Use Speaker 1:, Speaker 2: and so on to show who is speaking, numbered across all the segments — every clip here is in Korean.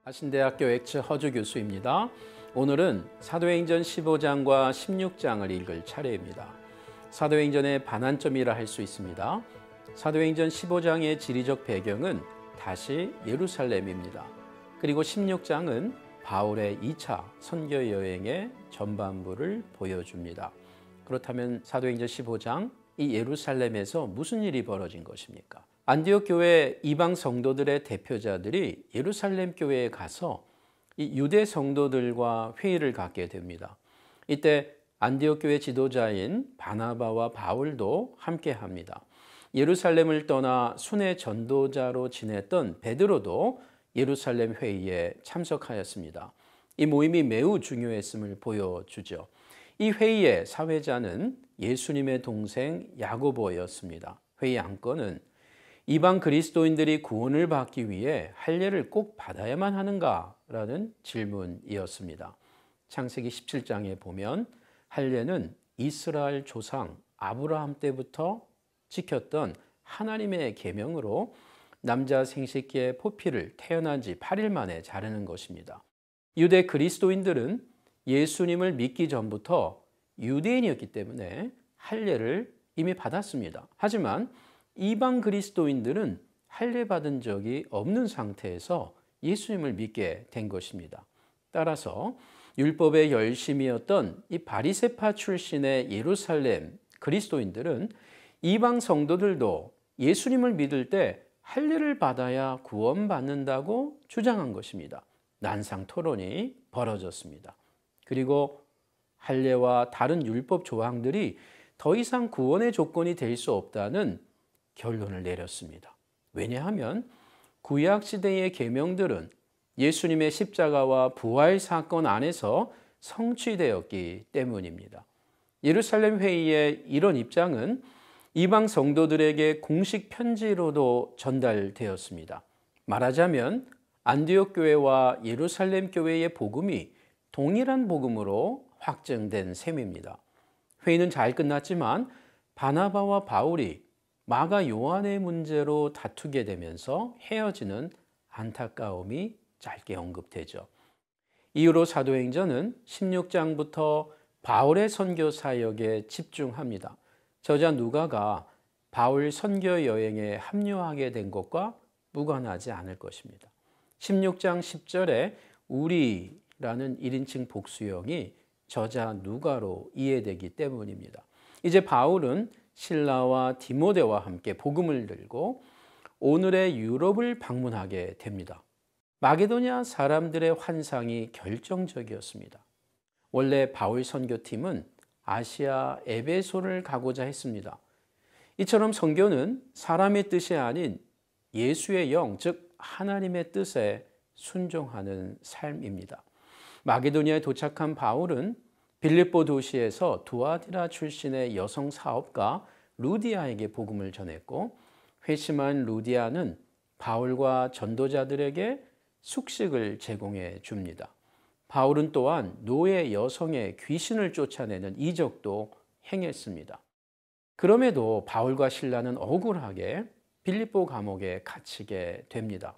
Speaker 1: 하신대학교 엑츠 허주 교수입니다. 오늘은 사도행전 15장과 16장을 읽을 차례입니다. 사도행전의 반환점이라 할 수 있습니다. 사도행전 15장의 지리적 배경은 다시 예루살렘입니다. 그리고 16장은 바울의 2차 선교 여행의 전반부를 보여줍니다. 그렇다면 사도행전 15장, 이 예루살렘에서 무슨 일이 벌어진 것입니까? 안디옥 교회 이방 성도들의 대표자들이 예루살렘 교회에 가서 이 유대 성도들과 회의를 갖게 됩니다. 이때 안디옥 교회 지도자인 바나바와 바울도 함께 합니다. 예루살렘을 떠나 순회 전도자로 지냈던 베드로도 예루살렘 회의에 참석하였습니다. 이 모임이 매우 중요했음을 보여주죠. 이 회의의 사회자는 예수님의 동생 야고보였습니다. 회의 안건은 이방 그리스도인들이 구원을 받기 위해 할례를 꼭 받아야만 하는가라는 질문이었습니다. 창세기 17장에 보면 할례는 이스라엘 조상 아브라함 때부터 지켰던 하나님의 계명으로 남자 생식기의 포피를 태어난 지 8일 만에 자르는 것입니다. 유대 그리스도인들은 예수님을 믿기 전부터 유대인이었기 때문에 할례를 이미 받았습니다. 하지만 이방 그리스도인들은 할례 받은 적이 없는 상태에서 예수님을 믿게 된 것입니다. 따라서 율법의 열심이었던 이 바리새파 출신의 예루살렘 그리스도인들은 이방 성도들도 예수님을 믿을 때 할례를 받아야 구원받는다고 주장한 것입니다. 난상 토론이 벌어졌습니다. 그리고 할례와 다른 율법 조항들이 더 이상 구원의 조건이 될 수 없다는 결론을 내렸습니다. 왜냐하면 구약 시대의 계명들은 예수님의 십자가와 부활 사건 안에서 성취되었기 때문입니다. 예루살렘 회의의 이런 입장은 이방 성도들에게 공식 편지로도 전달되었습니다. 말하자면 안디옥 교회와 예루살렘 교회의 복음이 동일한 복음으로 확정된 셈입니다. 회의는 잘 끝났지만 바나바와 바울이 마가 요한의 문제로 다투게 되면서 헤어지는 안타까움이 짧게 언급되죠. 이후로 사도행전은 16장부터 바울의 선교 사역에 집중합니다. 저자 누가가 바울 선교 여행에 합류하게 된 것과 무관하지 않을 것입니다. 16장 10절에 우리라는 1인칭 복수형이 저자 누가로 이해되기 때문입니다. 이제 바울은 실라와 디모데와 함께 복음을 들고 오늘의 유럽을 방문하게 됩니다. 마게도냐 사람들의 환상이 결정적이었습니다. 원래 바울 선교팀은 아시아 에베소를 가고자 했습니다. 이처럼 선교는 사람의 뜻이 아닌 예수의 영, 즉 하나님의 뜻에 순종하는 삶입니다. 마게도니아에 도착한 바울은 빌립보 도시에서 두아디라 출신의 여성 사업가 루디아에게 복음을 전했고, 회심한 루디아는 바울과 전도자들에게 숙식을 제공해 줍니다. 바울은 또한 노예 여성의 귀신을 쫓아내는 이적도 행했습니다. 그럼에도 바울과 실라는 억울하게 빌립보 감옥에 갇히게 됩니다.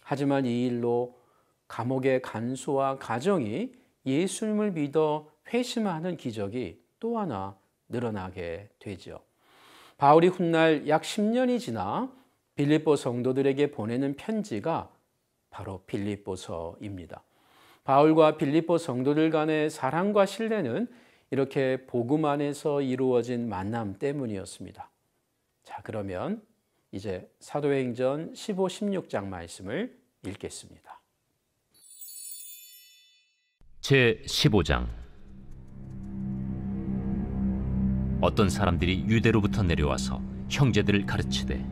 Speaker 1: 하지만 이 일로 감옥의 간수와 가정이 예수님을 믿어 회심하는 기적이 또 하나 늘어나게 되죠. 바울이 훗날 약 10년이 지나 빌립보 성도들에게 보내는 편지가 바로 빌립보서입니다. 바울과 빌립보 성도들 간의 사랑과 신뢰는 이렇게 복음 안에서 이루어진 만남 때문이었습니다. 자, 그러면 이제 사도행전 15, 16장 말씀을 읽겠습니다.
Speaker 2: 제15장. 어떤 사람들이 유대로부터 내려와서 형제들을 가르치되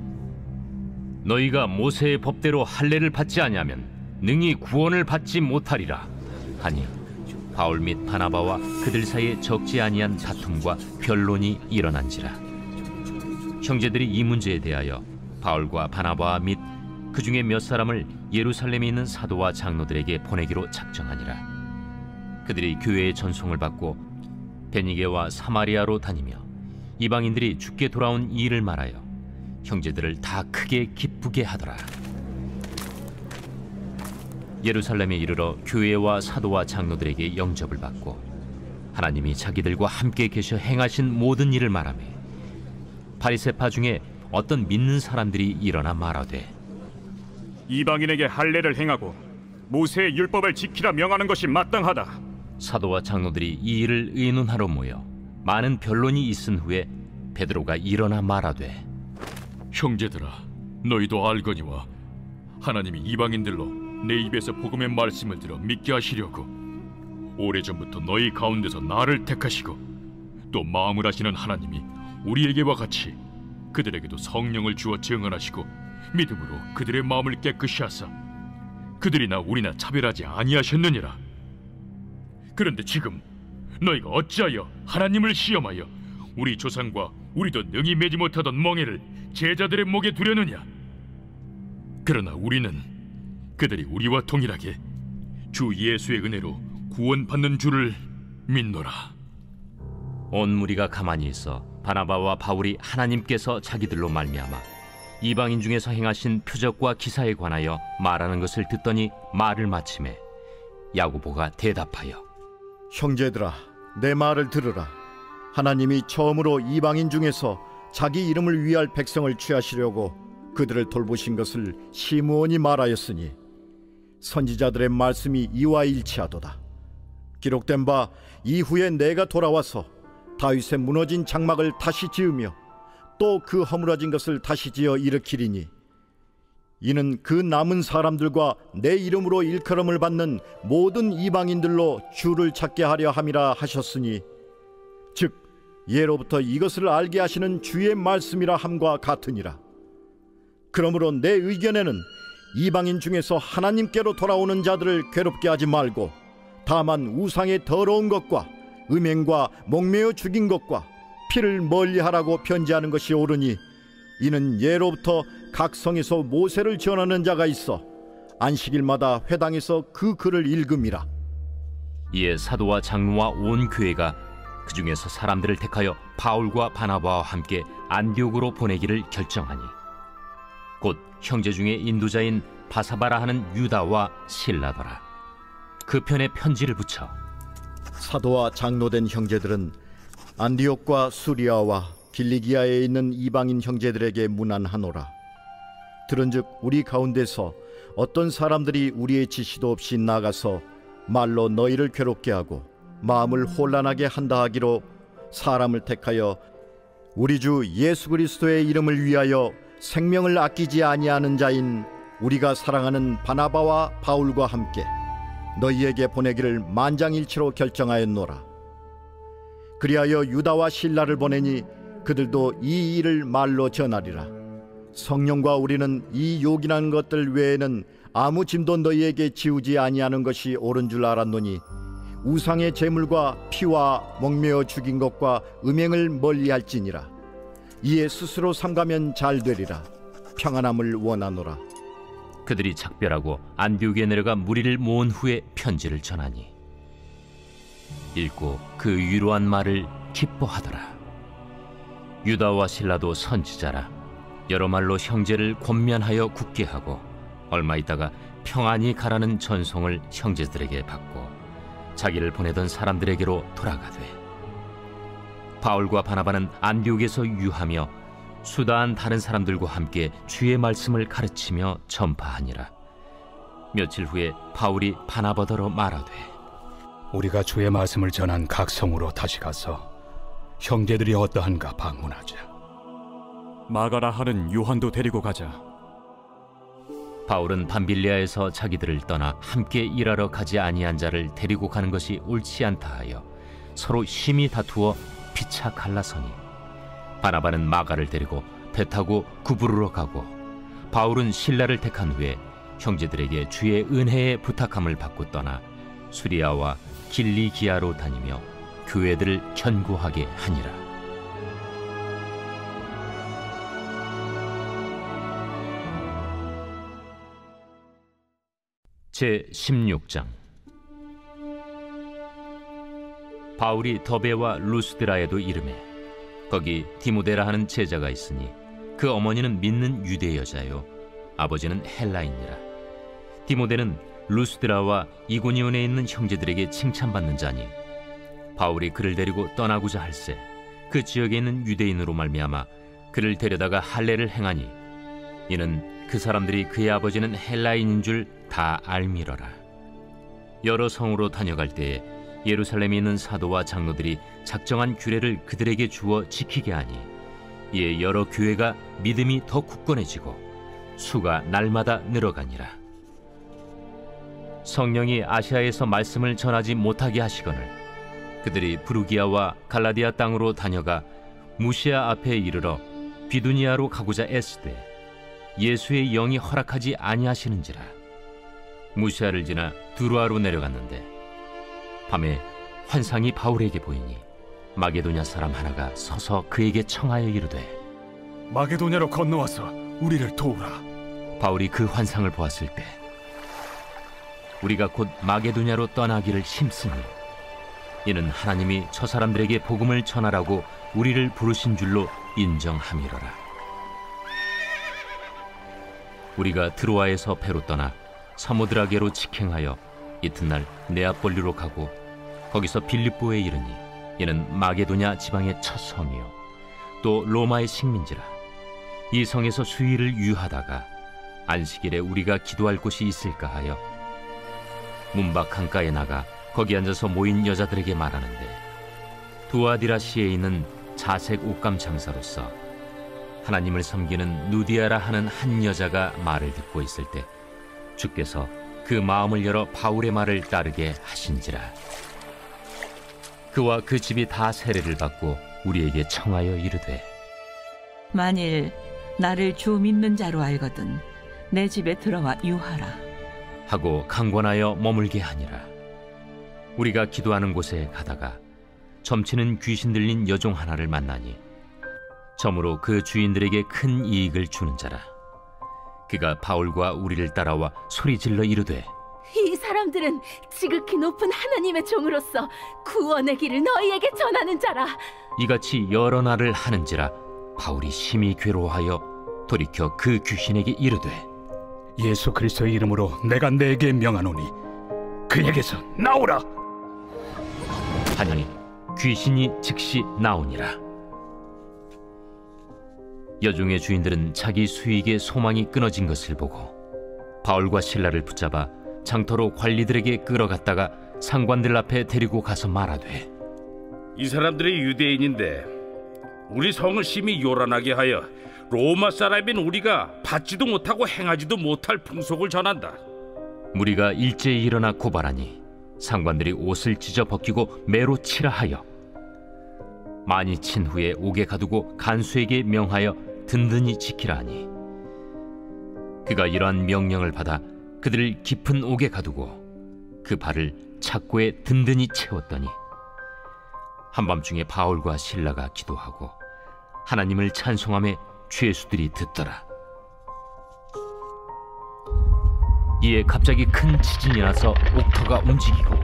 Speaker 2: 너희가 모세의 법대로 할례를 받지 아니하면 능히 구원을 받지 못하리라 하니 바울 및 바나바와 그들 사이에 적지 아니한 다툼과 변론이 일어난지라. 형제들이 이 문제에 대하여 바울과 바나바 및 그 중에 몇 사람을 예루살렘에 있는 사도와 장로들에게 보내기로 작정하니라. 그들이 교회의 전송을 받고 베니게와 사마리아로 다니며 이방인들이 죽게 돌아온 이 일을 말하여 형제들을 다 크게 기쁘게 하더라. 예루살렘에 이르러 교회와 사도와 장로들에게 영접을 받고 하나님이 자기들과 함께 계셔 행하신 모든 일을 말하며 바리새파 중에 어떤 믿는 사람들이 일어나 말하되
Speaker 3: 이방인에게 할례를 행하고 모세의 율법을 지키라 명하는 것이 마땅하다.
Speaker 2: 사도와 장로들이 이 일을 의논하러 모여 많은 변론이 있은 후에 베드로가 일어나 말하되
Speaker 4: 형제들아, 너희도 알거니와 하나님이 이방인들로 내 입에서 복음의 말씀을 들어 믿게 하시려고 오래전부터 너희 가운데서 나를 택하시고 또 마음을 하시는 하나님이 우리에게와 같이 그들에게도 성령을 주어 증언하시고 믿음으로 그들의 마음을 깨끗이 하사 그들이나 우리나 차별하지 아니하셨느니라. 그런데 지금 너희가 어찌하여 하나님을 시험하여 우리 조상과 우리도 능히 매지 못하던 멍에를 제자들의 목에 두려느냐? 그러나 우리는 그들이 우리와 동일하게 주 예수의 은혜로 구원받는 줄을 믿노라.
Speaker 2: 온 무리가 가만히 있어 바나바와 바울이 하나님께서 자기들로 말미암아 이방인 중에서 행하신 표적과 기사에 관하여 말하는 것을 듣더니 말을 마치매 야고보가 대답하여
Speaker 5: 형제들아, 내 말을 들으라. 하나님이 처음으로 이방인 중에서 자기 이름을 위할 백성을 취하시려고 그들을 돌보신 것을 시므온이 말하였으니 선지자들의 말씀이 이와 일치하도다. 기록된 바 이후에 내가 돌아와서 다윗의 무너진 장막을 다시 지으며 또 그 허물어진 것을 다시 지어 일으키리니 이는 그 남은 사람들과 내 이름으로 일컬음을 받는 모든 이방인들로 주를 찾게 하려 함이라 하셨으니 즉 예로부터 이것을 알게 하시는 주의 말씀이라 함과 같으니라. 그러므로 내 의견에는 이방인 중에서 하나님께로 돌아오는 자들을 괴롭게 하지 말고 다만 우상의 더러운 것과 음행과 목매어 죽인 것과 피를 멀리하라고 편지하는 것이 옳으니 이는 예로부터 각 성에서 모세를 전하는 자가 있어 안식일마다 회당에서 그 글을 읽음이라.
Speaker 2: 이에 사도와 장로와 온 교회가 그 중에서 사람들을 택하여 바울과 바나바와 함께 안디옥으로 보내기를 결정하니 곧 형제 중에 인도자인 바사바라 하는 유다와 실라더라. 그 편에 편지를 붙여
Speaker 5: 사도와 장로된 형제들은 안디옥과 수리아와 길리기아에 있는 이방인 형제들에게 문안하노라. 들은즉 우리 가운데서 어떤 사람들이 우리의 지시도 없이 나가서 말로 너희를 괴롭게 하고 마음을 혼란하게 한다 하기로 사람을 택하여 우리 주 예수 그리스도의 이름을 위하여 생명을 아끼지 아니하는 자인 우리가 사랑하는 바나바와 바울과 함께 너희에게 보내기를 만장일치로 결정하였노라. 그리하여 유다와 실라를 보내니 그들도 이 일을 말로 전하리라. 성령과 우리는 이 요긴한 것들 외에는 아무 짐도 너희에게 지우지 아니하는 것이 옳은 줄 알았노니 우상의 제물과 피와 목매어 죽인 것과 음행을 멀리할지니라. 이에 스스로 삼가면 잘 되리라. 평안함을 원하노라.
Speaker 2: 그들이 작별하고 안디옥에 내려가 무리를 모은 후에 편지를 전하니 읽고 그 위로한 말을 기뻐하더라. 유다와 실라도 선지자라 여러 말로 형제를 권면하여 굳게 하고 얼마 있다가 평안히 가라는 전송을 형제들에게 받고 자기를 보내던 사람들에게로 돌아가되 바울과 바나바는 안디옥에서 유하며 수다한 다른 사람들과 함께 주의 말씀을 가르치며 전파하니라. 며칠 후에 바울이 바나바더러 말하되
Speaker 6: 우리가 주의 말씀을 전한 각 성으로 다시 가서 형제들이 어떠한가 방문하자.
Speaker 3: 마가라 하는 요한도 데리고 가자.
Speaker 2: 바울은 밤빌리아에서 자기들을 떠나 함께 일하러 가지 아니한 자를 데리고 가는 것이 옳지 않다 하여 서로 심히 다투어 피차 갈라서니 바나바는 마가를 데리고 배 타고 구부르러 가고 바울은 실라를 택한 후에 형제들에게 주의 은혜에 부탁함을 받고 떠나 수리아와 길리기아로 다니며 교회들을 견고하게 하니라. 제 16장. 바울이 더베와 루스드라에도 이르매 거기 디모데라 하는 제자가 있으니 그 어머니는 믿는 유대 여자요 아버지는 헬라인이라. 디모데는 루스드라와 이고니온에 있는 형제들에게 칭찬받는 자니 바울이 그를 데리고 떠나고자 할새 그 지역에 있는 유대인으로 말미암아 그를 데려다가 할례를 행하니 이는 그 사람들이 그의 아버지는 헬라인인 줄 다 알미러라. 여러 성으로 다녀갈 때에 예루살렘에 있는 사도와 장로들이 작정한 규례를 그들에게 주어 지키게 하니 이에 여러 교회가 믿음이 더 굳건해지고 수가 날마다 늘어가니라. 성령이 아시아에서 말씀을 전하지 못하게 하시거늘 그들이 부르기아와 갈라디아 땅으로 다녀가 무시아 앞에 이르러 비두니아로 가고자 애쓰되 예수의 영이 허락하지 아니하시는지라. 무시아를 지나 두루아로 내려갔는데 밤에 환상이 바울에게 보이니 마게도냐 사람 하나가 서서 그에게 청하여 이르되
Speaker 7: 마게도냐로 건너와서 우리를 도우라.
Speaker 2: 바울이 그 환상을 보았을 때 우리가 곧 마게도냐로 떠나기를 힘쓰니 이는 하나님이 저 사람들에게 복음을 전하라고 우리를 부르신 줄로 인정함이로라. 우리가 드로아에서 배로 떠나 사모드라게로 직행하여 이튿날 네아폴리로 가고 거기서 빌립보에 이르니 이는 마게도냐 지방의 첫 성이요 또 로마의 식민지라. 이 성에서 수일을 유하다가 안식일에 우리가 기도할 곳이 있을까 하여 문밖 강가에 나가 거기 앉아서 모인 여자들에게 말하는데 두아디라시에 있는 자색 옷감 장사로서 하나님을 섬기는 누디아라 하는 한 여자가 말을 듣고 있을 때 주께서 그 마음을 열어 바울의 말을 따르게 하신지라. 그와 그 집이 다 세례를 받고 우리에게 청하여 이르되
Speaker 8: 만일 나를 주 믿는 자로 알거든 내 집에 들어와 유하라
Speaker 2: 하고 강권하여 머물게 하니라. 우리가 기도하는 곳에 가다가 점치는 귀신 들린 여종 하나를 만나니 점으로 그 주인들에게 큰 이익을 주는 자라. 그가 바울과 우리를 따라와 소리질러 이르되
Speaker 9: 이 사람들은 지극히 높은 하나님의 종으로서 구원의 길을 너희에게 전하는 자라.
Speaker 2: 이같이 여러 날을 하는지라 바울이 심히 괴로워하여 돌이켜 그 귀신에게 이르되
Speaker 6: 예수 그리스도의 이름으로 내가 네게 명하노니 그에게서 나오라
Speaker 2: 하니 귀신이 즉시 나오니라. 여종의 주인들은 자기 수익의 소망이 끊어진 것을 보고 바울과 실라를 붙잡아 장터로 관리들에게 끌어갔다가 상관들 앞에 데리고 가서 말하되
Speaker 10: 이 사람들이 유대인인데 우리 성을 심히 요란하게 하여 로마 사람인 우리가 받지도 못하고 행하지도 못할 풍속을 전한다.
Speaker 2: 무리가 일제히 일어나 고발하니 상관들이 옷을 찢어 벗기고 매로 치라 하여 많이 친 후에 옥에 가두고 간수에게 명하여 든든히 지키라 하니 그가 이러한 명령을 받아 그들을 깊은 옥에 가두고 그 발을 착고에 든든히 채웠더니 한밤중에 바울과 실라가 기도하고 하나님을 찬송하며 죄수들이 듣더라. 이에 갑자기 큰 지진이 나서 옥터가 움직이고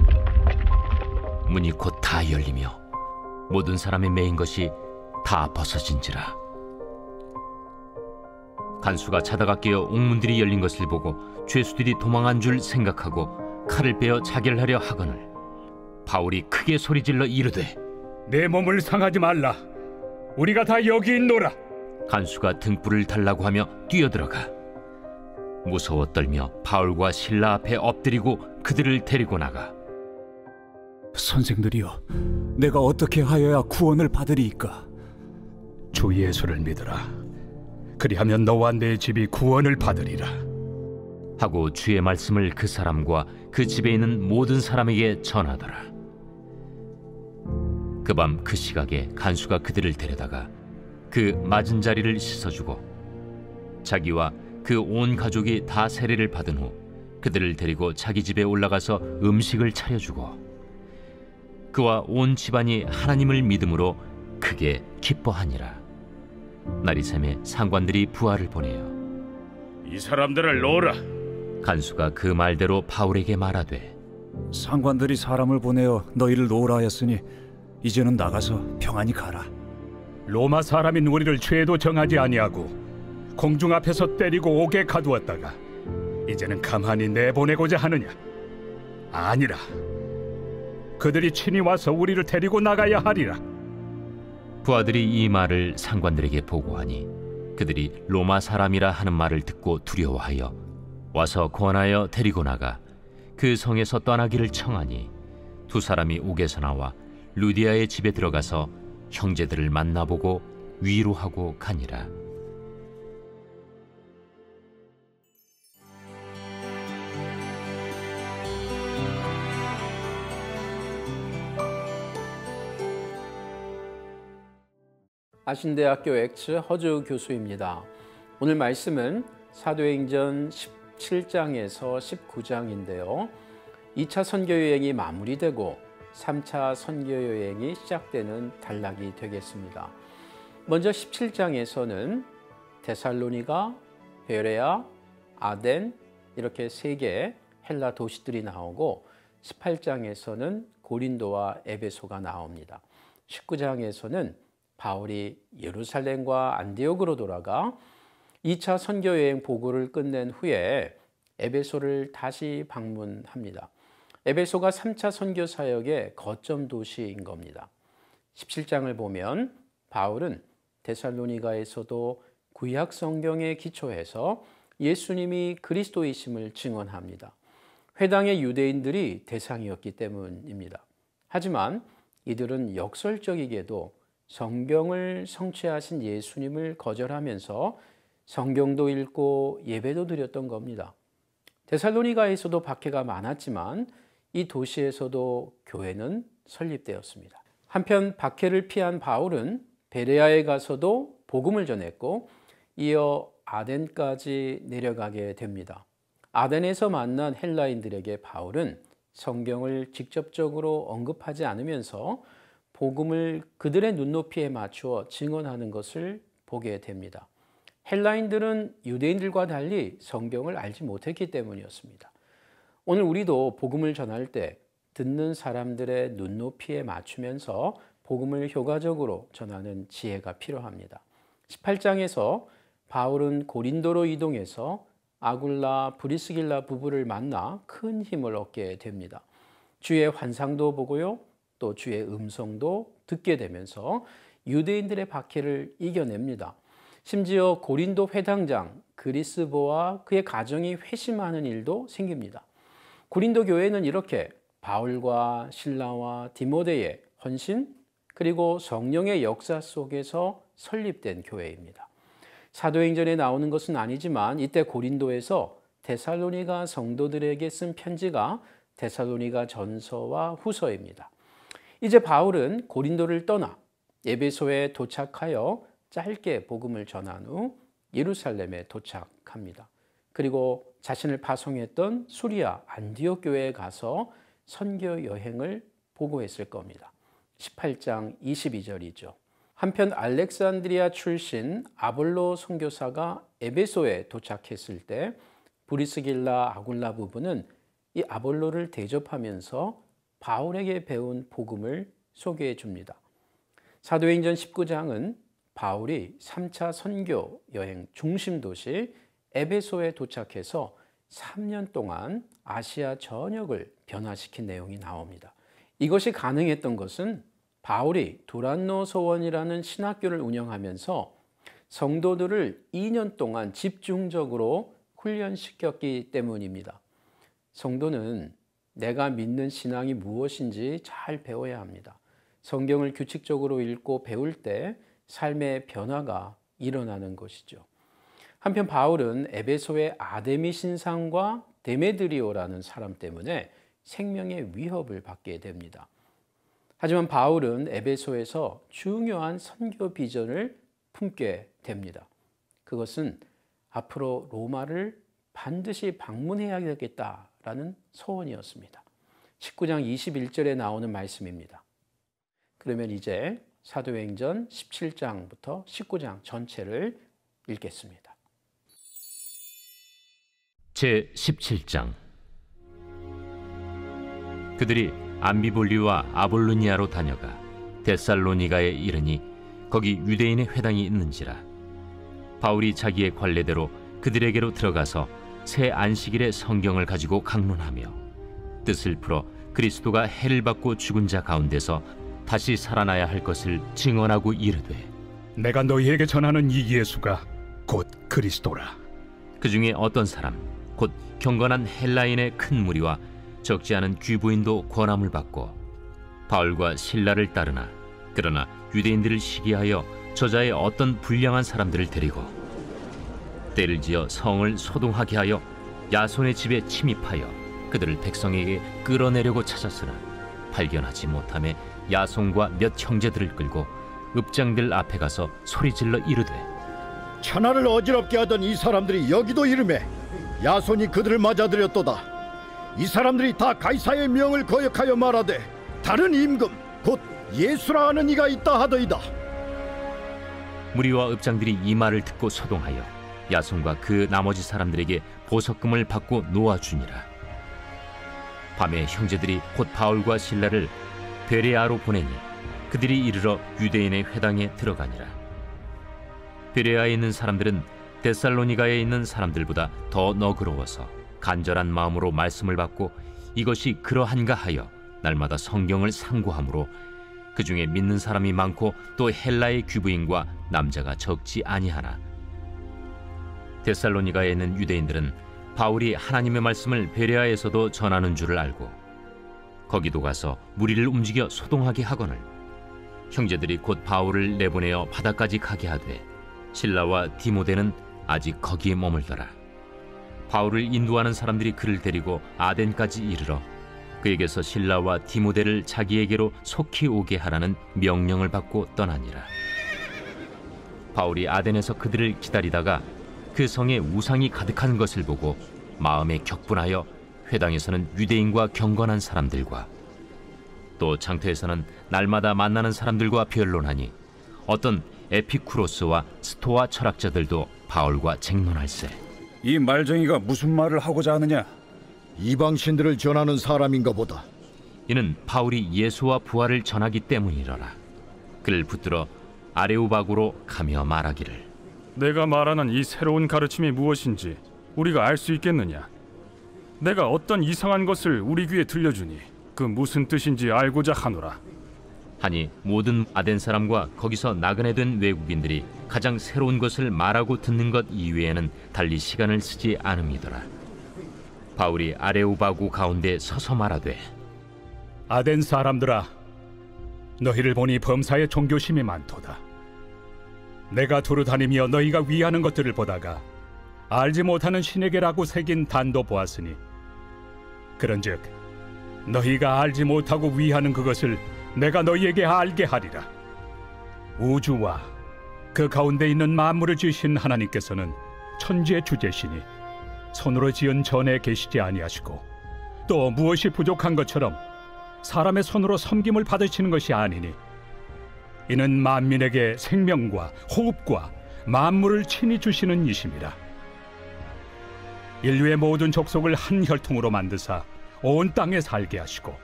Speaker 2: 문이 곧 다 열리며 모든 사람이 매인 것이 다 벗어진지라. 간수가 자다가 깨어 옥문들이 열린 것을 보고 죄수들이 도망한 줄 생각하고 칼을 빼어 자결하려 하거늘 바울이 크게 소리질러 이르되
Speaker 6: 내 몸을 상하지 말라 우리가 다 여기 있노라.
Speaker 2: 간수가 등불을 달라고 하며 뛰어들어가 무서워 떨며 바울과 실라 앞에 엎드리고 그들을 데리고 나가
Speaker 7: 선생들이여, 내가 어떻게 하여야 구원을 받으리이까?
Speaker 6: 주 예수를 믿으라. 그리하면 너와 내 집이 구원을 받으리라.
Speaker 2: 하고 주의 말씀을 그 사람과 그 집에 있는 모든 사람에게 전하더라. 그 밤 그 시각에 간수가 그들을 데려다가 그 맞은 자리를 씻어주고 자기와 그 온 가족이 다 세례를 받은 후 그들을 데리고 자기 집에 올라가서 음식을 차려주고 그와 온 집안이 하나님을 믿음으로 크게 기뻐하니라. 날이 새매 상관들이 부하를 보내어
Speaker 10: 이 사람들을 놓으라.
Speaker 2: 간수가 그 말대로 바울에게 말하되
Speaker 7: 상관들이 사람을 보내어 너희를 놓으라 하였으니 이제는 나가서 평안히 가라.
Speaker 6: 로마 사람인 우리를 죄도 정하지 아니하고 공중 앞에서 때리고 옥에 가두었다가 이제는 가만히 내보내고자 하느냐? 아니라 그들이 친히 와서 우리를 데리고 나가야 하리라.
Speaker 2: 부하들이 이 말을 상관들에게 보고하니 그들이 로마 사람이라 하는 말을 듣고 두려워하여 와서 권하여 데리고 나가 그 성에서 떠나기를 청하니 두 사람이 옥에서 나와 루디아의 집에 들어가서 형제들을 만나보고 위로하고 가니라.
Speaker 1: 아신대학교 엑츠 허주 교수입니다. 오늘 말씀은 사도행전 17장에서 19장인데요. 2차 선교여행이 마무리되고 3차 선교여행이 시작되는 단락이 되겠습니다. 먼저 17장에서는 데살로니가, 베레아, 아덴 이렇게 세 개의 헬라 도시들이 나오고 18장에서는 고린도와 에베소가 나옵니다. 19장에서는 바울이 예루살렘과 안디옥으로 돌아가 2차 선교여행 보고를 끝낸 후에 에베소를 다시 방문합니다. 에베소가 3차 선교 사역의 거점 도시인 겁니다. 17장을 보면 바울은 데살로니가에서도 구약 성경에 기초해서 예수님이 그리스도이심을 증언합니다. 회당의 유대인들이 대상이었기 때문입니다. 하지만 이들은 역설적이게도 성경을 성취하신 예수님을 거절하면서 성경도 읽고 예배도 드렸던 겁니다. 데살로니가에서도 박해가 많았지만 이 도시에서도 교회는 설립되었습니다. 한편 박해를 피한 바울은 베레아에 가서도 복음을 전했고 이어 아덴까지 내려가게 됩니다. 아덴에서 만난 헬라인들에게 바울은 성경을 직접적으로 언급하지 않으면서 복음을 그들의 눈높이에 맞추어 증언하는 것을 보게 됩니다. 헬라인들은 유대인들과 달리 성경을 알지 못했기 때문이었습니다. 오늘 우리도 복음을 전할 때 듣는 사람들의 눈높이에 맞추면서 복음을 효과적으로 전하는 지혜가 필요합니다. 18장에서 바울은 고린도로 이동해서 아굴라, 브리스길라 부부를 만나 큰 힘을 얻게 됩니다. 주의 환상도 보고요. 또 주의 음성도 듣게 되면서 유대인들의 박해를 이겨냅니다. 심지어 고린도 회당장 그리스보와 그의 가정이 회심하는 일도 생깁니다. 고린도 교회는 이렇게 바울과 실라와 디모데의 헌신 그리고 성령의 역사 속에서 설립된 교회입니다. 사도행전에 나오는 것은 아니지만 이때 고린도에서 데살로니가 성도들에게 쓴 편지가 데살로니가 전서와 후서입니다. 이제 바울은 고린도를 떠나 에베소에 도착하여 짧게 복음을 전한 후 예루살렘에 도착합니다. 그리고 자신을 파송했던 수리아 안디옥 교회에 가서 선교 여행을 보고했을 겁니다. 18장 22절이죠. 한편 알렉산드리아 출신 아볼로 선교사가 에베소에 도착했을 때 브리스길라 아굴라 부부는 이 아볼로를 대접하면서 바울에게 배운 복음을 소개해 줍니다. 사도행전 19장은 바울이 3차 선교 여행 중심 도시 에베소에 도착해서 3년 동안 아시아 전역을 변화시킨 내용이 나옵니다. 이것이 가능했던 것은 바울이 두란노 소원이라는 신학교를 운영하면서 성도들을 2년 동안 집중적으로 훈련시켰기 때문입니다. 성도는 내가 믿는 신앙이 무엇인지 잘 배워야 합니다. 성경을 규칙적으로 읽고 배울 때 삶의 변화가 일어나는 것이죠. 한편 바울은 에베소의 아데미 신상과 데메드리오라는 사람 때문에 생명의 위협을 받게 됩니다. 하지만 바울은 에베소에서 중요한 선교 비전을 품게 됩니다. 그것은 앞으로 로마를 반드시 방문해야 되겠다라는 소원이었습니다. 19장 21절에 나오는 말씀입니다. 그러면 이제 사도행전 17장부터 19장 전체를 읽겠습니다.
Speaker 2: 제 17장. 그들이 암비볼리와 아볼로니아로 다녀가 데살로니가에 이르니 거기 유대인의 회당이 있는지라. 바울이 자기의 관례대로 그들에게로 들어가서 새 안식일에 성경을 가지고 강론하며 뜻을 풀어 그리스도가 해를 받고 죽은 자 가운데서 다시 살아나야 할 것을 증언하고 이르되
Speaker 6: 내가 너희에게 전하는 이 예수가 곧 그리스도라.
Speaker 2: 그 중에 어떤 사람 곧 경건한 헬라인의 큰 무리와 적지 않은 귀부인도 권함을 받고 바울과 실라를 따르나 그러나 유대인들을 시기하여 저자의 어떤 불량한 사람들을 데리고 때를 지어 성을 소동하게 하여 야손의 집에 침입하여 그들을 백성에게 끌어내려고 찾았으나 발견하지 못하며 야손과 몇 형제들을 끌고 읍장들 앞에 가서 소리질러 이르되
Speaker 5: 천하를 어지럽게 하던 이 사람들이 여기도 이르매 야손이 그들을 맞아들였도다. 이 사람들이 다 가이사의 명을 거역하여 말하되 다른 임금 곧 예수라 하는 이가 있다 하더이다.
Speaker 2: 무리와 읍장들이 이 말을 듣고 소동하여 야손과 그 나머지 사람들에게 보석금을 받고 놓아주니라. 밤에 형제들이 곧 바울과 실라를 베레아로 보내니 그들이 이르러 유대인의 회당에 들어가니라. 베레아에 있는 사람들은 데살로니가에 있는 사람들보다 더 너그러워서 간절한 마음으로 말씀을 받고 이것이 그러한가 하여 날마다 성경을 상고하므로 그 중에 믿는 사람이 많고 또 헬라의 귀부인과 남자가 적지 아니하나 데살로니가에 있는 유대인들은 바울이 하나님의 말씀을 베레아에서도 전하는 줄을 알고 거기도 가서 무리를 움직여 소동하게 하거늘 형제들이 곧 바울을 내보내어 바다까지 가게 하되 실라와 디모데는 아직 거기에 머물더라. 바울을 인도하는 사람들이 그를 데리고 아덴까지 이르러 그에게서 실라와 디모데를 자기에게로 속히 오게 하라는 명령을 받고 떠나니라. 바울이 아덴에서 그들을 기다리다가 그 성에 우상이 가득한 것을 보고 마음에 격분하여 회당에서는 유대인과 경건한 사람들과 또 장터에서는 날마다 만나는 사람들과 변론하니 어떤 에피쿠로스와 스토아 철학자들도 바울과 쟁론할세.
Speaker 7: 이 말쟁이가 무슨 말을 하고자 하느냐?
Speaker 5: 이방신들을 전하는 사람인가 보다.
Speaker 2: 이는 바울이 예수와 부활을 전하기 때문이러라. 그를 붙들어 아레오바구로 가며 말하기를
Speaker 3: 내가 말하는 이 새로운 가르침이 무엇인지 우리가 알 수 있겠느냐? 내가 어떤 이상한 것을 우리 귀에 들려주니 그 무슨 뜻인지 알고자 하노라.
Speaker 2: 하니 모든 아덴 사람과 거기서 나그네 된 외국인들이 가장 새로운 것을 말하고 듣는 것 이외에는 달리 시간을 쓰지 않음이더라. 바울이 아레오바구 가운데 서서 말하되
Speaker 6: 아덴 사람들아, 너희를 보니 범사에 종교심이 많도다. 내가 두루 다니며 너희가 위하는 것들을 보다가 알지 못하는 신에게라고 새긴 단도 보았으니 그런즉 너희가 알지 못하고 위하는 그것을 내가 너희에게 알게 하리라. 우주와 그 가운데 있는 만물을 지으신 하나님께서는 천지의 주제시니 손으로 지은 전에 계시지 아니하시고 또 무엇이 부족한 것처럼 사람의 손으로 섬김을 받으시는 것이 아니니 이는 만민에게 생명과 호흡과 만물을 친히 주시는 이심이라. 인류의 모든 족속을 한 혈통으로 만드사 온 땅에 살게 하시고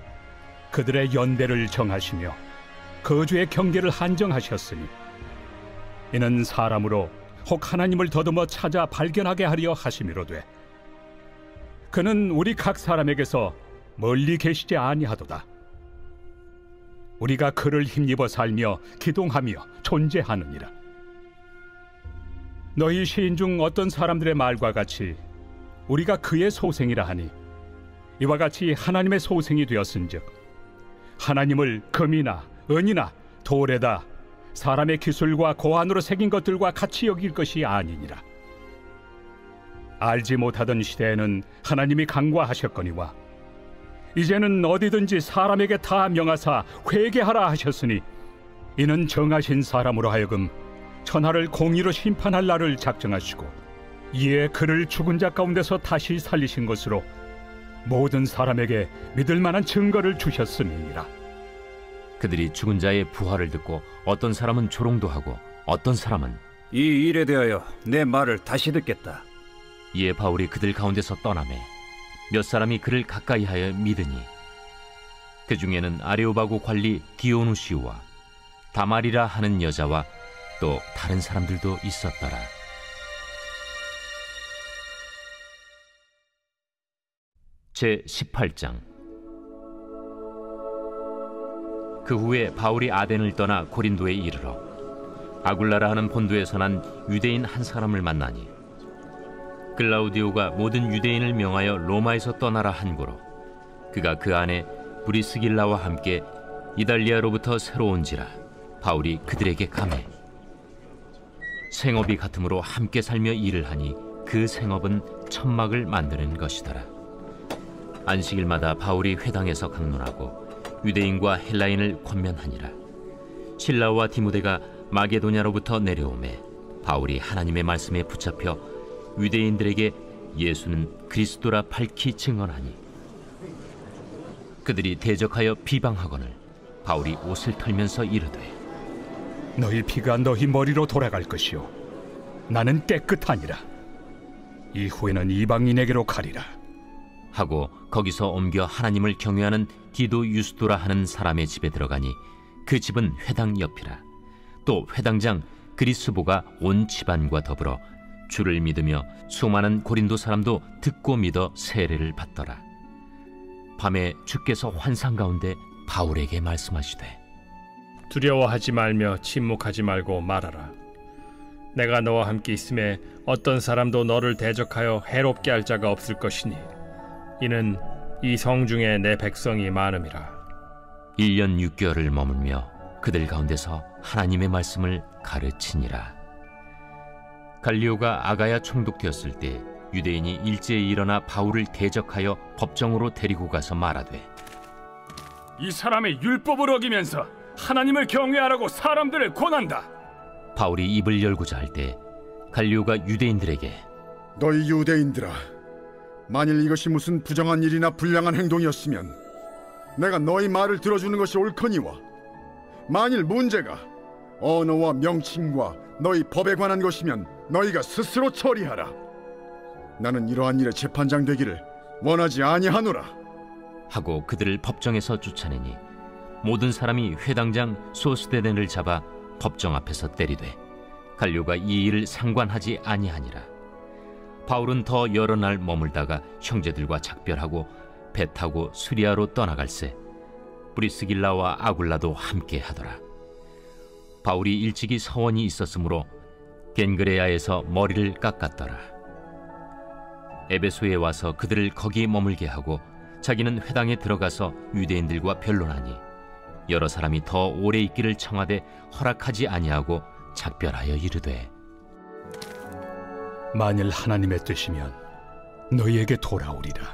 Speaker 6: 그들의 연대를 정하시며 거주의 경계를 한정하셨으니 이는 사람으로 혹 하나님을 더듬어 찾아 발견하게 하려 하심이로되 그는 우리 각 사람에게서 멀리 계시지 아니하도다. 우리가 그를 힘입어 살며 기동하며 존재하느니라. 너희 시인 중 어떤 사람들의 말과 같이 우리가 그의 소생이라 하니 이와 같이 하나님의 소생이 되었은즉 하나님을 금이나 은이나 돌에다 사람의 기술과 고안으로 새긴 것들과 같이 여길 것이 아니니라. 알지 못하던 시대에는 하나님이 간과하셨거니와 이제는 어디든지 사람에게 다 명하사 회개하라 하셨으니 이는 정하신 사람으로 하여금 천하를 공의로 심판할 날을 작정하시고 이에 그를 죽은 자 가운데서 다시 살리신 것으로 모든 사람에게 믿을 만한 증거를 주셨음이니라.
Speaker 2: 그들이 죽은 자의 부활을 듣고 어떤 사람은 조롱도 하고 어떤 사람은
Speaker 7: 이 일에 대하여 내 말을 다시 듣겠다.
Speaker 2: 이에 바울이 그들 가운데서 떠나매 몇 사람이 그를 가까이하여 믿으니 그 중에는 아레오바구 관리 디오누시우와 다말이라 하는 여자와 또 다른 사람들도 있었더라. 제18장. 그 후에 바울이 아덴을 떠나 고린도에 이르러 아굴라라 하는 본도에서 난 유대인 한 사람을 만나니, 글라우디오가 모든 유대인을 명하여 로마에서 떠나라 한 고로 그가 그 안에 브리스길라와 함께 이달리아로부터 새로 온지라 바울이 그들에게 감해 생업이 같으므로 함께 살며 일을 하니 그 생업은 천막을 만드는 것이더라. 안식일마다 바울이 회당에서 강론하고 유대인과 헬라인을 권면하니라. 실라와 디모데가 마게도냐로부터 내려오매 바울이 하나님의 말씀에 붙잡혀 유대인들에게 예수는 그리스도라 밝히 증언하니, 그들이 대적하여 비방하거늘 바울이 옷을 털면서 이르되,
Speaker 6: 너희 피가 너희 머리로 돌아갈 것이요 나는 깨끗하니라. 이후에는 이방인에게로 가리라
Speaker 2: 하고 거기서 옮겨 하나님을 경외하는 디도 유스도라 하는 사람의 집에 들어가니 그 집은 회당 옆이라. 또 회당장 그리스보가 온 집안과 더불어 주를 믿으며 수많은 고린도 사람도 듣고 믿어 세례를 받더라. 밤에 주께서 환상 가운데 바울에게 말씀하시되,
Speaker 11: 두려워하지 말며 침묵하지 말고 말하라. 내가 너와 함께 있음에 어떤 사람도 너를 대적하여 해롭게 할 자가 없을 것이니 이는 이 성 중에 내 백성이 많음이라.
Speaker 2: 1년 6개월을 머물며 그들 가운데서 하나님의 말씀을 가르치니라. 갈리오가 아가야 총독되었을 때 유대인이 일제히 일어나 바울을 대적하여 법정으로 데리고 가서 말하되,
Speaker 3: 이 사람의 율법을 어기면서 하나님을 경외하라고 사람들을 권한다.
Speaker 2: 바울이 입을 열고자 할 때 갈리오가 유대인들에게,
Speaker 12: 너희 유대인들아, 만일 이것이 무슨 부정한 일이나 불량한 행동이었으면 내가 너희 말을 들어주는 것이 옳거니와, 만일 문제가 언어와 명칭과 너희 법에 관한 것이면 너희가 스스로 처리하라. 나는 이러한 일에 재판장 되기를 원하지 아니하노라.
Speaker 2: 하고 그들을 법정에서 쫓아내니 모든 사람이 회당장 소스데넨을 잡아 법정 앞에서 때리되 갈료가 이 일을 상관하지 아니하니라. 바울은 더 여러 날 머물다가 형제들과 작별하고 배 타고 수리아로 떠나갈새 브리스길라와 아굴라도 함께 하더라. 바울이 일찍이 서원이 있었으므로 겐그레아에서 머리를 깎았더라. 에베소에 와서 그들을 거기 머물게 하고 자기는 회당에 들어가서 유대인들과 변론하니 여러 사람이 더 오래 있기를 청하되 허락하지 아니하고 작별하여 이르되,
Speaker 6: 만일 하나님의 뜻이면 너희에게 돌아오리라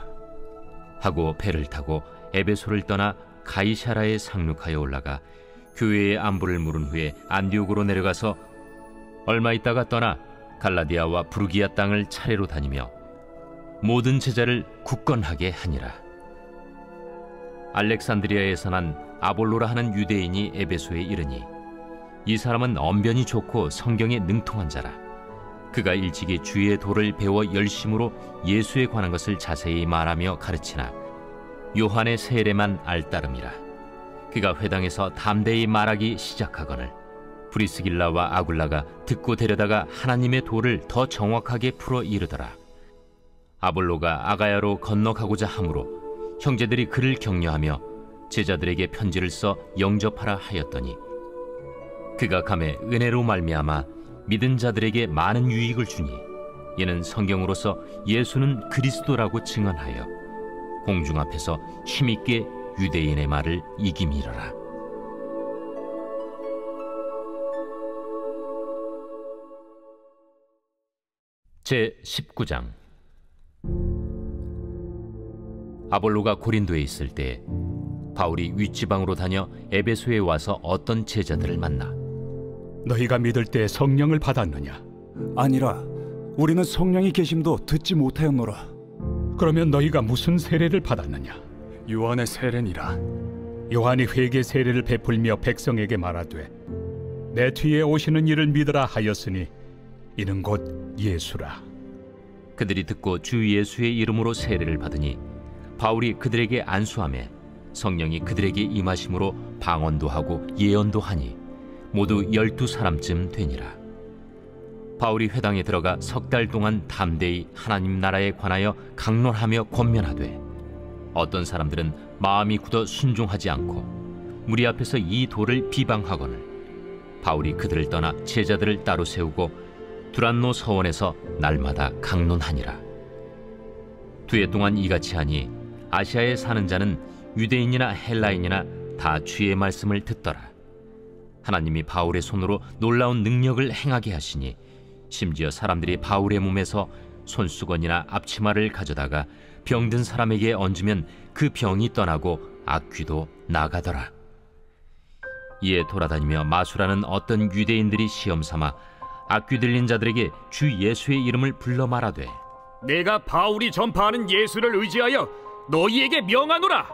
Speaker 2: 하고 배를 타고 에베소를 떠나 가이사라에 상륙하여 올라가 교회의 안부를 물은 후에 안디옥으로 내려가서 얼마 있다가 떠나 갈라디아와 부르기아 땅을 차례로 다니며 모든 제자를 굳건하게 하니라. 알렉산드리아에서 난 아볼로라 하는 유대인이 에베소에 이르니 이 사람은 언변이 좋고 성경에 능통한 자라. 그가 일찍이 주의 도를 배워 열심으로 예수에 관한 것을 자세히 말하며 가르치나 요한의 세례만 알따름이라. 그가 회당에서 담대히 말하기 시작하거늘 브리스길라와 아굴라가 듣고 데려다가 하나님의 도를 더 정확하게 풀어 이르더라. 아볼로가 아가야로 건너가고자 하므로 형제들이 그를 격려하며 제자들에게 편지를 써 영접하라 하였더니 그가 감에 은혜로 말미암아 믿은 자들에게 많은 유익을 주니 이는 성경으로서 예수는 그리스도라고 증언하여 공중 앞에서 힘있게 유대인의 말을 이기미러라. 제19장. 아볼로가 고린도에 있을 때 바울이 윗지방으로 다녀 에베소에 와서 어떤 제자들을 만나,
Speaker 6: 너희가 믿을 때 성령을 받았느냐?
Speaker 7: 아니라 우리는 성령이 계심도 듣지 못하였노라.
Speaker 6: 그러면 너희가 무슨 세례를 받았느냐?
Speaker 3: 요한의 세례니라.
Speaker 6: 요한이 회개 세례를 베풀며 백성에게 말하되 내 뒤에 오시는 이를 믿으라 하였으니 이는 곧 예수라.
Speaker 2: 그들이 듣고 주 예수의 이름으로 세례를 받으니 바울이 그들에게 안수하며 성령이 그들에게 임하심으로 방언도 하고 예언도 하니 모두 12사람쯤 되니라. 바울이 회당에 들어가 석 달 동안 담대히 하나님 나라에 관하여 강론하며 권면하되 어떤 사람들은 마음이 굳어 순종하지 않고 무리 앞에서 이 돌을 비방하거늘 바울이 그들을 떠나 제자들을 따로 세우고 두란노 서원에서 날마다 강론하니라. 2해 동안 이같이 하니 아시아에 사는 자는 유대인이나 헬라인이나 다 주의 말씀을 듣더라. 하나님이 바울의 손으로 놀라운 능력을 행하게 하시니 심지어 사람들이 바울의 몸에서 손수건이나 앞치마를 가져다가 병든 사람에게 얹으면 그 병이 떠나고 악귀도 나가더라. 이에 돌아다니며 마술하는 어떤 유대인들이 시험삼아 악귀 들린 자들에게 주 예수의 이름을 불러 말하되
Speaker 13: 내가 바울이 전파하는 예수를 의지하여 너희에게 명하노라.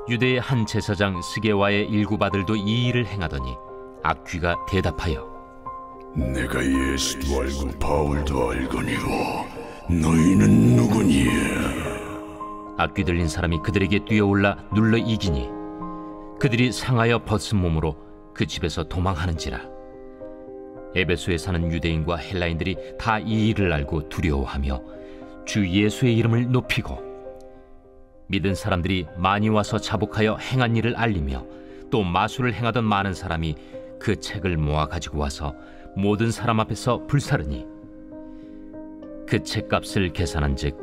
Speaker 2: 유대의 한 제사장 스게와의 일곱 아들도 이 일을 행하더니 악귀가 대답하여
Speaker 14: 내가 예수도 알고 바울도 알거니와 너희는 누구니에?
Speaker 2: 악귀 들린 사람이 그들에게 뛰어올라 눌러 이기니 그들이 상하여 벗은 몸으로 그 집에서 도망하는지라. 에베소에 사는 유대인과 헬라인들이 다 이 일을 알고 두려워하며 주 예수의 이름을 높이고 믿은 사람들이 많이 와서 자복하여 행한 일을 알리며 또 마술을 행하던 많은 사람이 그 책을 모아 가지고 와서 모든 사람 앞에서 불사르니 그 책값을 계산한즉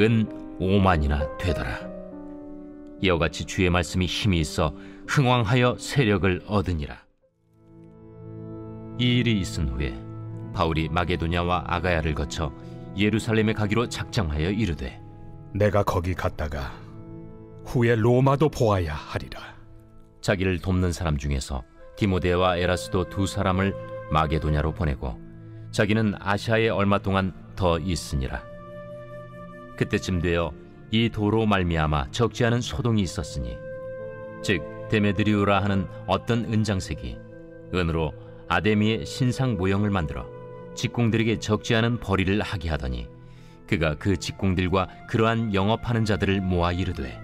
Speaker 2: 은 5만이나 되더라. 이와 같이 주의 말씀이 힘이 있어 흥왕하여 세력을 얻으니라. 이 일이 있은 후에 바울이 마게도냐와 아가야를 거쳐 예루살렘에 가기로 작정하여 이르되
Speaker 6: 내가 거기 갔다가 후에 로마도 보아야 하리라.
Speaker 2: 자기를 돕는 사람 중에서 디모데와 에라스도 2 사람을 마게도냐로 보내고 자기는 아시아에 얼마 동안 더 있으니라. 그때쯤 되어 이 도로 말미암아 적지 않은 소동이 있었으니 즉 데메드리오라 하는 어떤 은장색이 은으로 아데미의 신상 모형을 만들어 직공들에게 적지 않은 벌이를 하게 하더니 그가 그 직공들과 그러한 영업하는 자들을 모아 이르되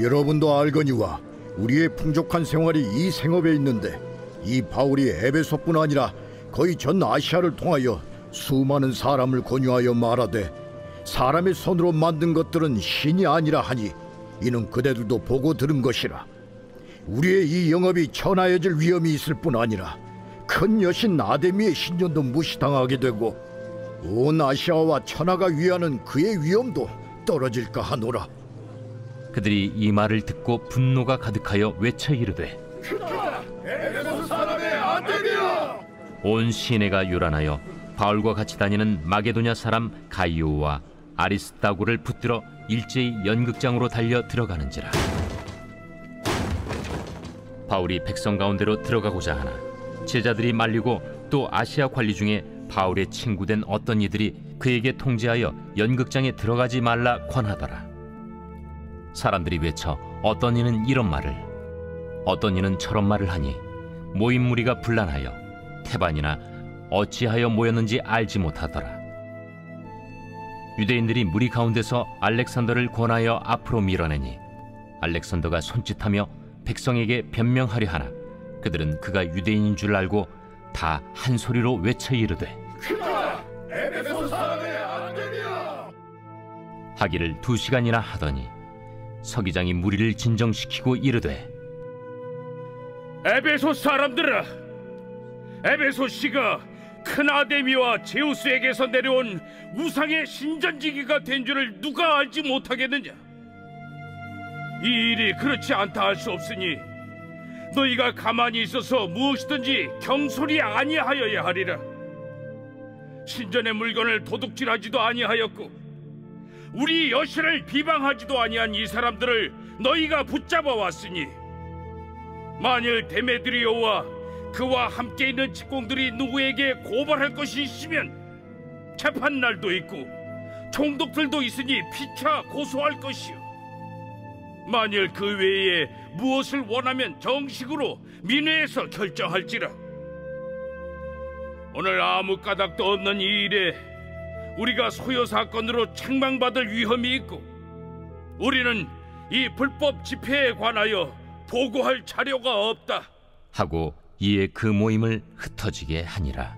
Speaker 5: 여러분도 알거니와 우리의 풍족한 생활이 이 생업에 있는데 이 바울이 에베소뿐 아니라 거의 전 아시아를 통하여 수많은 사람을 권유하여 말하되 사람의 손으로 만든 것들은 신이 아니라 하니 이는 그대들도 보고 들은 것이라. 우리의 이 영업이 천하여질 위험이 있을 뿐 아니라 큰 여신 아데미의 신전도 무시당하게 되고 온 아시아와 천하가 위하는 그의 위엄도 떨어질까 하노라.
Speaker 2: 그들이 이 말을 듣고 분노가 가득하여 외쳐 이르되
Speaker 14: 에베소 사람의 아데미야!
Speaker 2: 온 시내가 요란하여 바울과 같이 다니는 마게도냐 사람 가이오와 아리스다고를 붙들어 일제히 연극장으로 달려 들어가는지라. 바울이 백성 가운데로 들어가고자 하나 제자들이 말리고 또 아시아 관리 중에 바울의 친구된 어떤 이들이 그에게 통제하여 연극장에 들어가지 말라 권하더라. 사람들이 외쳐 어떤 이는 이런 말을 어떤 이는 저런 말을 하니 모인 무리가 분란하여 태반이나 어찌하여 모였는지 알지 못하더라. 유대인들이 무리 가운데서 알렉산더를 권하여 앞으로 밀어내니 알렉산더가 손짓하며 백성에게 변명하려 하나 그들은 그가 유대인인 줄 알고 다 한 소리로 외쳐 이르되
Speaker 14: 에베소 사람의 아데미야!
Speaker 2: 하기를 2시간이나 하더니 서기장이 무리를 진정시키고 이르되
Speaker 10: 에베소 사람들아, 에베소 씨가 큰 아데미와 제우스에게서 내려온 우상의 신전지기가 된 줄을 누가 알지 못하겠느냐? 이 일이 그렇지 않다 할 수 없으니 너희가 가만히 있어서 무엇이든지 경솔이 아니하여야 하리라. 신전의 물건을 도둑질하지도 아니하였고 우리 여신을 비방하지도 아니한 이 사람들을 너희가 붙잡아 왔으니 만일 데메드리오와 그와 함께 있는 직공들이 누구에게 고발할 것이 있으면 재판날도 있고 총독들도 있으니 피차 고소할 것이요 만일 그 외에 무엇을 원하면 정식으로 민회에서 결정할지라. 오늘 아무 까닭도 없는 이 일에 우리가 소요 사건으로 책망받을 위험이 있고 우리는 이 불법 집회에 관하여 보고할 자료가 없다
Speaker 2: 하고 이에 그 모임을 흩어지게 하니라.